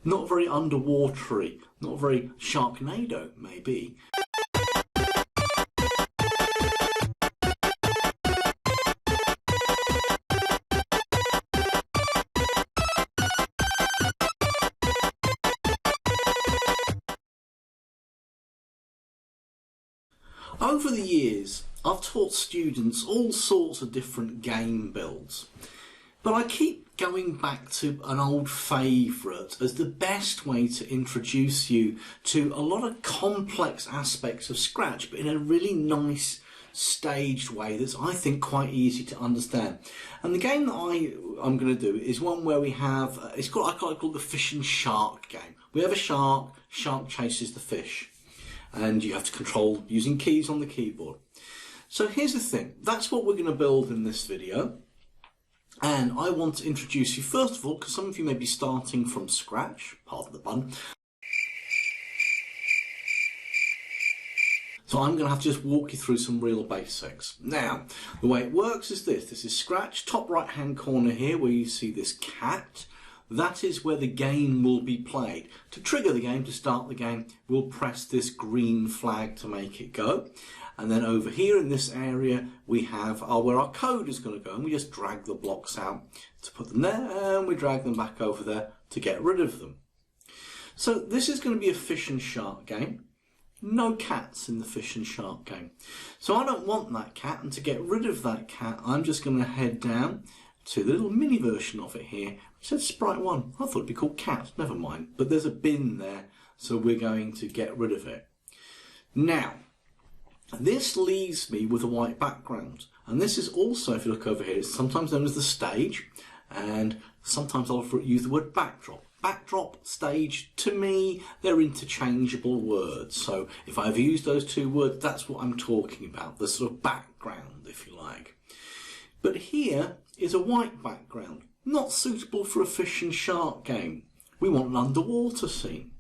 Not very underwatery, not very Sharknado, maybe. Over the years, I've taught students all sorts of different game builds, but I keep going back to an old favourite as the best way to introduce you to a lot of complex aspects of Scratch, but in a really nice, staged way that's, I think, quite easy to understand. And the game that I'm going to do is one where we have, I call it the fish and shark game. We have a shark chases the fish, and you have to control using keys on the keyboard. So here's the thing, that's what we're going to build in this video. And I want to introduce you first of all, because some of you may be starting from scratch, pardon the pun. So I'm going to have to just walk you through some real basics. Now, the way it works is this. This is Scratch, top right hand corner here where you see this cat. That is where the game will be played. To trigger the game, to start the game, we'll press this green flag to make it go. And then over here in this area, we have where our code is going to go. And we just drag the blocks out to put them there, and we drag them back over there to get rid of them. So this is going to be a fish and shark game. No cats in the fish and shark game. So I don't want that cat, and to get rid of that cat, I'm just going to head down to the little mini version of it here. It said Sprite 1. I thought it'd be called cat, never mind. But there's a bin there, so we're going to get rid of it. Now, this leaves me with a white background. And this is also, if you look over here, it's sometimes known as the stage, and sometimes I'll use the word backdrop. Backdrop, stage, to me, they're interchangeable words. So if I've used those two words, that's what I'm talking about, the sort of background, if you like. But here is a white background, not suitable for a fish and shark game. We want an underwater scene.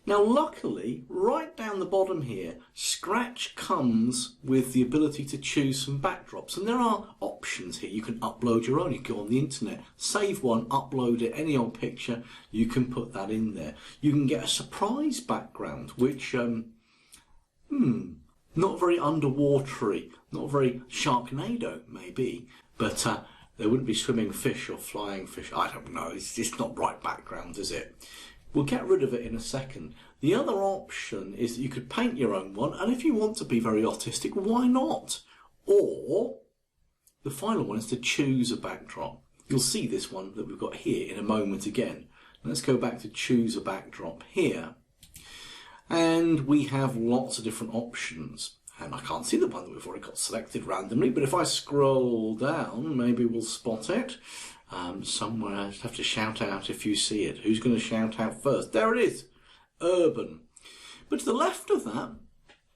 Now luckily, right down the bottom here, Scratch comes with the ability to choose some backdrops. And there are options here. You can upload your own, you can go on the internet, save one, upload it, any old picture, you can put that in there. You can get a surprise background, which, not very underwatery, not very Sharknado maybe, but there wouldn't be swimming fish or flying fish. I don't know, it's just not bright background, is it? We'll get rid of it in a second. The other option is that you could paint your own one, and if you want to be very artistic, why not? Or the final one is to choose a backdrop. You'll see this one that we've got here in a moment again. Let's go back to choose a backdrop here. And we have lots of different options. And I can't see the one that we've already got selected randomly, but if I scroll down, maybe we'll spot it. Somewhere I just have to shout out if you see it. Who's going to shout out first? There it is, urban. But to the left of that,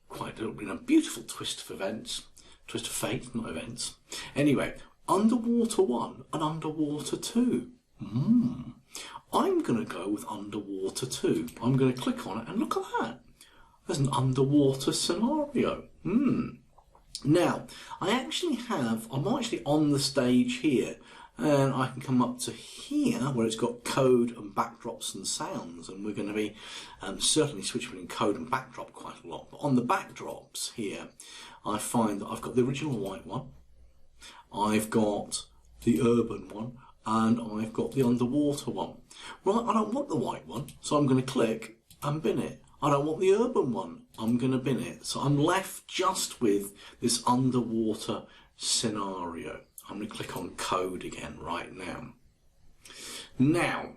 quite a beautiful twist of events, twist of fate, not events. Anyway, underwater 1 and underwater 2. I'm going to go with underwater 2. I'm going to click on it and look at that. There's an underwater scenario. Now, I'm actually on the stage here. And I can come up to here where it's got code and backdrops and sounds, and we're going to be certainly switching between code and backdrop quite a lot. But on the backdrops here, I find that I've got the original white one, I've got the urban one, and I've got the underwater one. Well, I don't want the white one, so I'm going to click and bin it. I don't want the urban one, I'm going to bin it. So I'm left just with this underwater scenario. I'm going to click on code again right now. Now,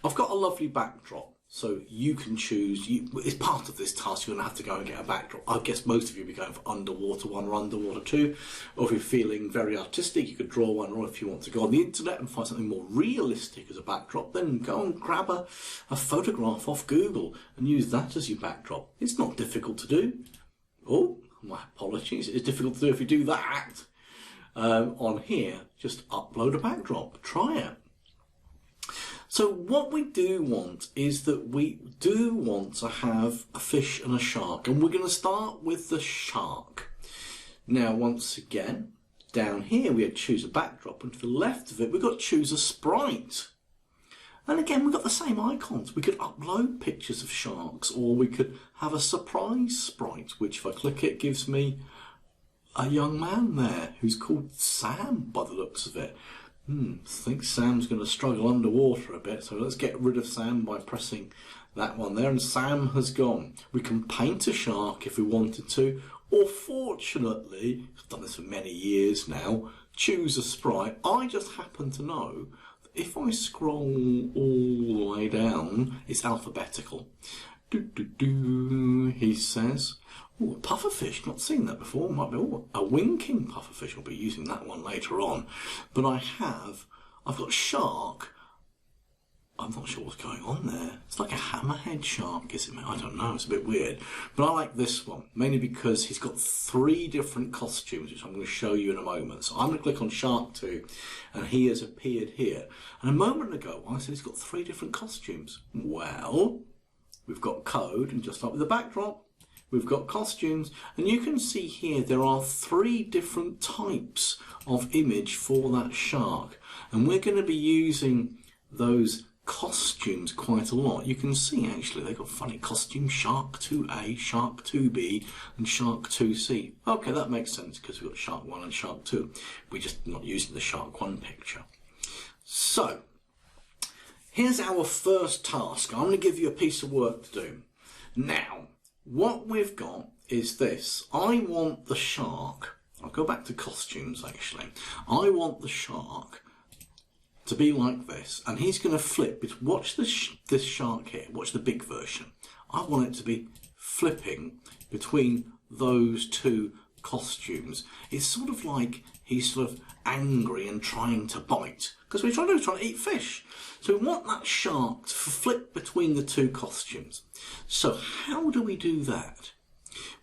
I've got a lovely backdrop, so you can choose. As part of this task, you're going to have to go and get a backdrop. I guess most of you will be going for underwater 1 or underwater 2. Or if you're feeling very artistic, you could draw one. Or if you want to go on the internet and find something more realistic as a backdrop, then go and grab a photograph off Google and use that as your backdrop. It's not difficult to do. Oh, my apologies. It's difficult to do if you do that. On here, just upload a backdrop, try it. So what we do want is that we do want to have a fish and a shark, and we're going to start with the shark. Now once again, down here we had choose a backdrop, and to the left of it we've got choose a sprite. And again, we've got the same icons. We could upload pictures of sharks, or we could have a surprise sprite, which if I click it, gives me a young man there who's called Sam by the looks of it. I think Sam's going to struggle underwater a bit, so let's get rid of Sam by pressing that one there, and Sam has gone. We can paint a shark if we wanted to, or fortunately, I've done this for many years now, choose a sprite. I just happen to know that if I scroll all the way down, it's alphabetical. He says, oh, a pufferfish, not seen that before. Might be a winking pufferfish. I'll be using that one later on. But I've got shark. I'm not sure what's going on there. It's like a hammerhead shark, is it? I don't know, it's a bit weird. But I like this one, mainly because he's got 3 different costumes, which I'm going to show you in a moment. So I'm going to click on Shark 2, and he has appeared here. And a moment ago, I said he's got 3 different costumes. Well, we've got code, and just like with the backdrop, we've got costumes, and you can see here there are 3 different types of image for that shark, and we're going to be using those costumes quite a lot. You can see actually they've got funny costumes: Shark 2A, Shark 2B and Shark 2C. Okay, that makes sense because we've got Shark 1 and Shark 2. We're just not using the Shark 1 picture. So here's our first task. I'm going to give you a piece of work to do. Now what we've got is this. I want the shark, I'll go back to costumes actually. I want the shark to be like this, and he's going to flip. Watch this shark here, watch the big version. I want it to be flipping between those 2 costumes. It's sort of like he's sort of angry and trying to bite, because we're trying to eat fish. So we want that shark to flip between the 2 costumes. So how do we do that?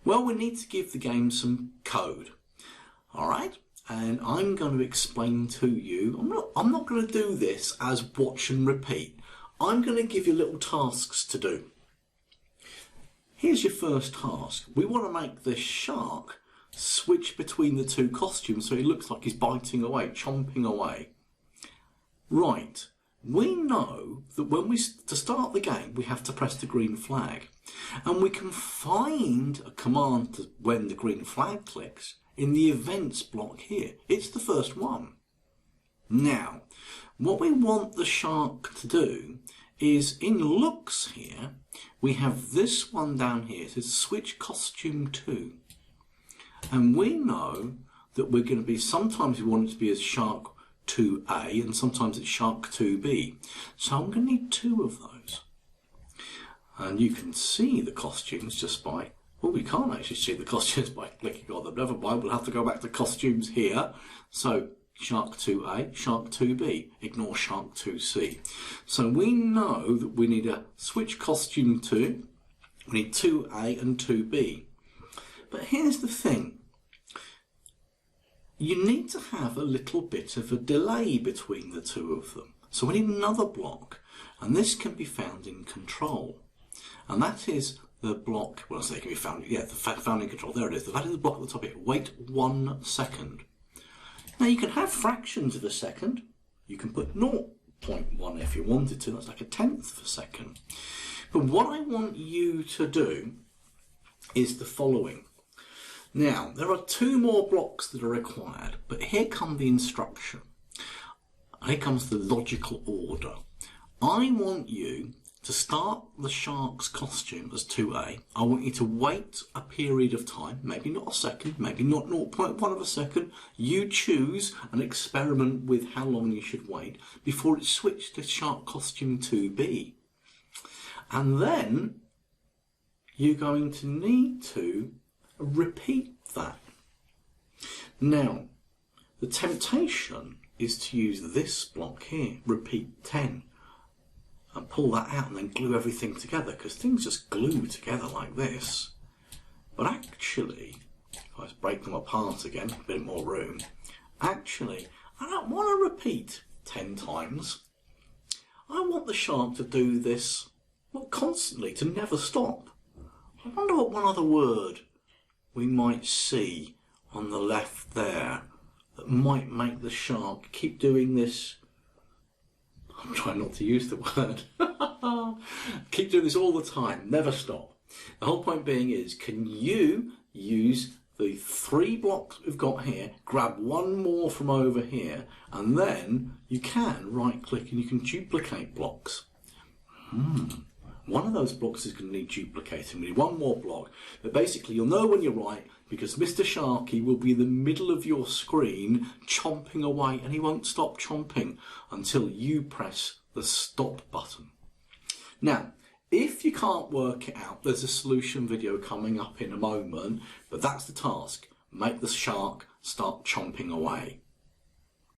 Well, we need to give the game some code. All right, and I'm going to explain to you. I'm not going to do this as watch and repeat. I'm going to give you little tasks to do. Here's your first task. We want to make this shark switch between the 2 costumes so he looks like he's biting away, chomping away. Right, we know that to start the game we have to press the green flag, and we can find a command when the green flag clicks in the events block here. It's the first one. Now, what we want the shark to do is, in looks here, we have this one down here. It says switch costume 2. And we know that we're going to be, sometimes we want it to be as Shark 2A and sometimes it's Shark 2B. So I'm going to need 2 of those. And you can see the costumes just by, well, we can't actually see the costumes by clicking on them. Never mind, we'll have to go back to costumes here. So Shark 2A, Shark 2B, ignore Shark 2C. So we know that we need a switch costume 2, we need 2A and 2B. But here's the thing. You need to have a little bit of a delay between the 2 of them. So we need another block, and this can be found in control. And that is the block, well, I say it can be found, yeah, found in control, there it is. That is the block at the top here, wait 1 second. Now you can have fractions of a second. You can put 0.1 if you wanted to, that's like a 1/10 of a second. But what I want you to do is the following. Now, there are 2 more blocks that are required, but here come the instruction. Here comes the logical order. I want you to start the shark's costume as 2A. I want you to wait a period of time, maybe not a second, maybe not 0.1 of a second. You choose and experiment with how long you should wait before it switched to shark costume 2B. And then you're going to need to repeat that. Now, the temptation is to use this block here, repeat 10, and pull that out and then glue everything together, because things just glue together like this. But actually, if I break them apart again, a bit more room, actually, I don't want to repeat 10 times. I want the shark to do this, well, constantly, to never stop. I wonder what one other word we might see on the left there that might make the shark keep doing this I'm trying not to use the word. Keep doing this all the time, never stop. The whole point being is, can you use the 3 blocks we've got here, grab one more from over here, and then you can right click and you can duplicate blocks. One of those blocks is going to need duplicating. We need one more block. But basically you'll know when you're right, because Mr. Sharky will be in the middle of your screen chomping away, and he won't stop chomping until you press the stop button. Now, if you can't work it out, there's a solution video coming up in a moment, but that's the task. Make the shark start chomping away.